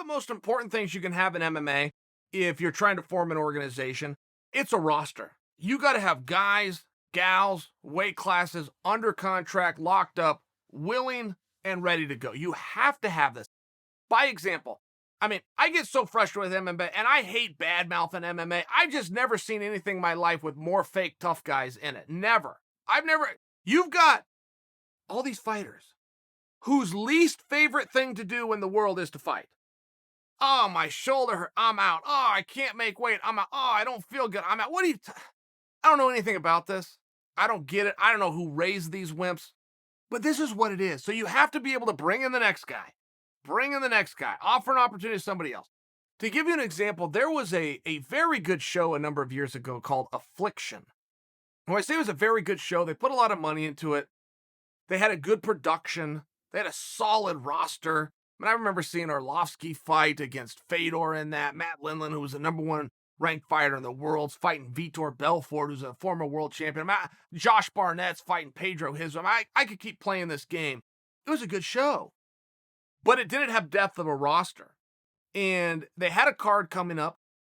the most important things you can have in MMA, if you're trying to form an organization, it's a roster. You got to have guys, gals, weight classes under contract, locked up, willing and ready to go. You have to have this. By example, I mean, I get so frustrated with MMA, and I hate bad mouthing MMA. I've just never seen anything in my life with more fake tough guys in it. Never. You've got all these fighters whose least favorite thing to do in the world is to fight. Oh, my shoulder hurt. I'm out. Oh, I can't make weight. I'm out. Oh, I don't feel good. I'm out. I don't know anything about this. I don't get it. I don't know who raised these wimps, but this is what it is. So you have to be able to bring in the next guy. Offer an opportunity to somebody else. To give you an example, there was a very good show a number of years ago called Affliction. When I say it was a very good show, they put a lot of money into it. They had a good production. They had a solid roster. I remember seeing Arlovsky fight against Fedor in that. Matt Lindland, who was the number one ranked fighter in the world, fighting Vitor Belfort, who's a former world champion. Josh Barnett's fighting Pedro Hisam. I could keep playing this game. It was a good show. But it didn't have depth of a roster. And they had a card coming up.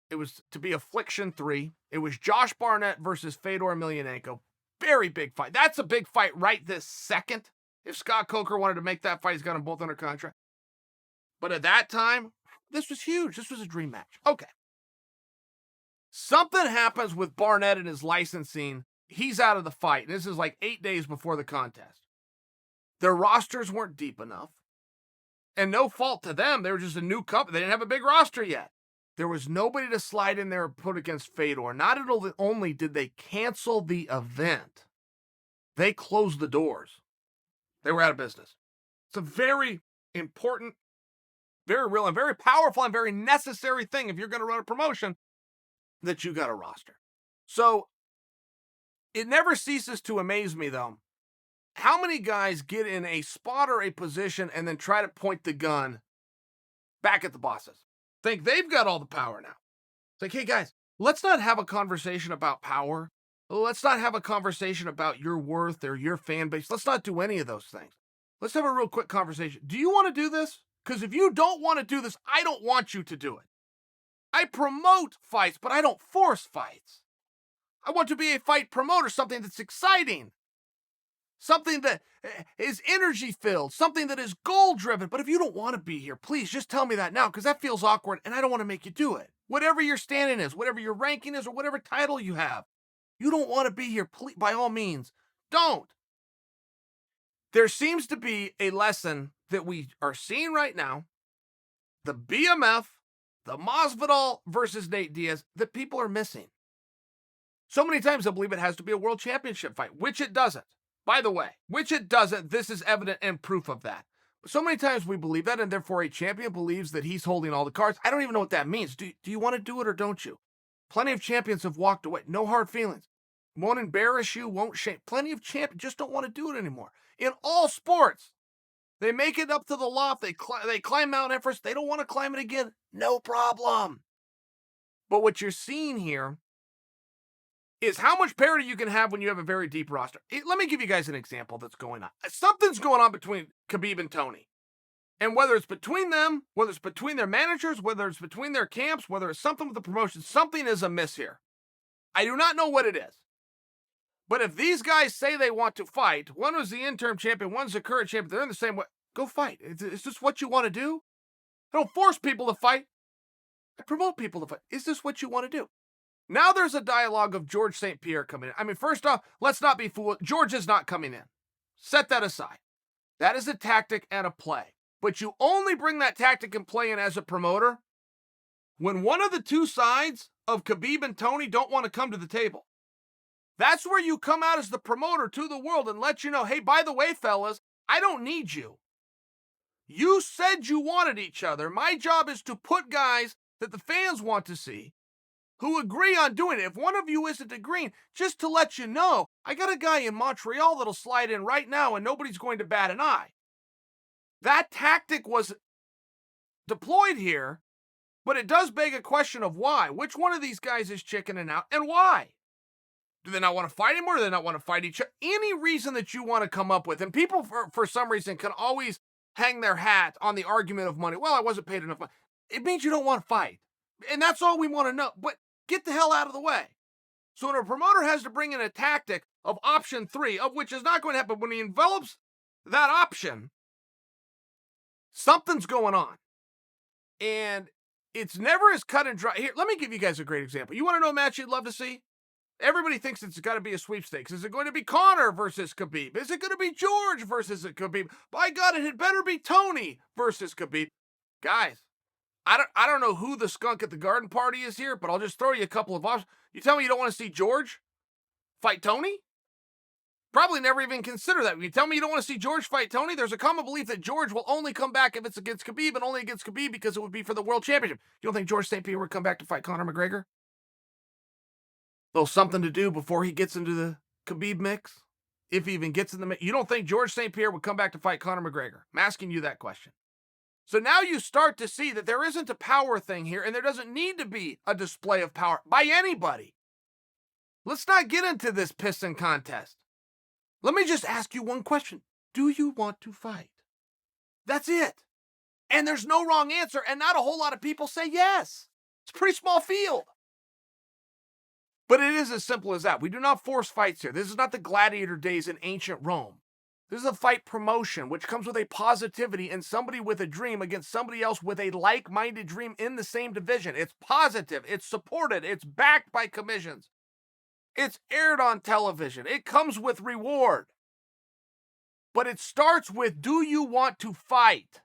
It was to be Affliction 3. It was Josh Barnett versus Fedor Emelianenko. Very big fight. That's a big fight right this second. If Scott Coker wanted to make that fight, he's got them both under contract. But at that time, this was huge. This was a dream match. Okay. Something happens with Barnett and his licensing. He's out of the fight. This is like 8 days before the contest. Their rosters weren't deep enough. And no fault to them. They were just a new company. They didn't have a big roster yet. There was nobody to slide in there and put against Fedor. Not only did they cancel the event, they closed the doors. They were out of business. It's a very important, very real, and very powerful and very necessary thing if you're going to run a promotion, that you got a roster. So it never ceases to amaze me, though, how many guys get in a spot or a position and then try to point the gun back at the bosses. Think they've got all the power now. It's like, hey guys, let's not have a conversation about power. Let's not have a conversation about your worth or your fan base. Let's not do any of those things. Let's have a real quick conversation. Do you want to do this? Because if you don't want to do this, I don't want you to do it. I promote fights, but I don't force fights. I want to be a fight promoter, something that's exciting. Something that is energy-filled, something that is goal-driven. But if you don't want to be here, please just tell me that now, because that feels awkward, and I don't want to make you do it. Whatever your standing is, whatever your ranking is, or whatever title you have, you don't want to be here, please, by all means, don't. There seems to be a lesson that we are seeing right now, the BMF, the Masvidal versus Nate Diaz, that people are missing. So many times I believe it has to be a world championship fight, which it doesn't. By the way, which it doesn't, this is evident and proof of that. So many times we believe that, and therefore a champion believes that he's holding all the cards. I don't even know what that means. Do you want to do it or don't you? Plenty of champions have walked away. No hard feelings. Won't embarrass you, won't shame. Plenty of champions just don't want to do it anymore. In all sports, they make it up to the loft. They climb Mount Everest. They don't want to climb it again. No problem. But what you're seeing here is how much parity you can have when you have a very deep roster. Let me give you guys an example that's going on. Something's going on between Khabib and Tony. And whether it's between them, whether it's between their managers, whether it's between their camps, whether it's something with the promotion, something is amiss here. I do not know what it is. But if these guys say they want to fight, one was the interim champion, one's the current champion, they're in the same way, go fight. Is this what you want to do? I don't force people to fight. I promote people to fight. Is this what you want to do? Now there's a dialogue of George St-Pierre coming in. I mean, first off, let's not be fooled. George is not coming in. Set that aside. That is a tactic and a play. But you only bring that tactic and play in as a promoter when one of the two sides of Khabib and Tony don't want to come to the table. That's where you come out as the promoter to the world and let you know, hey, by the way, fellas, I don't need you. You said you wanted each other. My job is to put guys that the fans want to see who agree on doing it. If one of you isn't agreeing, just to let you know, I got a guy in Montreal that'll slide in right now and nobody's going to bat an eye. That tactic was deployed here, but it does beg a question of why. Which one of these guys is chickening out and why? Do they not want to fight anymore? Do they not want to fight each other? Any reason that you want to come up with. And people, for some reason, can always hang their hat on the argument of money. Well, I wasn't paid enough money. it means you don't want to fight. And that's all we want to know. But get the hell out of the way. So when a promoter has to bring in a tactic of option 3, of which is not going to happen, when he envelops that option, something's going on. And it's never as cut and dry. Here, let me give you guys a great example. You want to know a match you'd love to see? Everybody thinks it's got to be a sweepstakes. Is it going to be Conor versus Khabib? Is it going to be George versus Khabib? By God, it had better be Tony versus Khabib. Guys, I don't know who the skunk at the garden party is here, but I'll just throw you a couple of options. You tell me you don't want to see George fight Tony? Probably never even consider that. You tell me you don't want to see George fight Tony? There's a common belief that George will only come back if it's against Khabib, and only against Khabib because it would be for the world championship. You don't think George St-Pierre would come back to fight Conor McGregor? Little something to do before he gets into the Khabib mix? If he even gets in the mix. You don't think George St-Pierre would come back to fight Conor McGregor? I'm asking you that question. So now you start to see that there isn't a power thing here, and there doesn't need to be a display of power by anybody. Let's not get into this pissing contest. Let me just ask you one question. Do you want to fight? That's it. And there's no wrong answer, and not a whole lot of people say yes. It's a pretty small field. But it is as simple as that. We do not force fights here. This is not the gladiator days in ancient Rome. This is a fight promotion, which comes with a positivity and somebody with a dream against somebody else with a like-minded dream in the same division. It's positive. It's supported. It's backed by commissions. It's aired on television. It comes with reward. But it starts with, do you want to fight?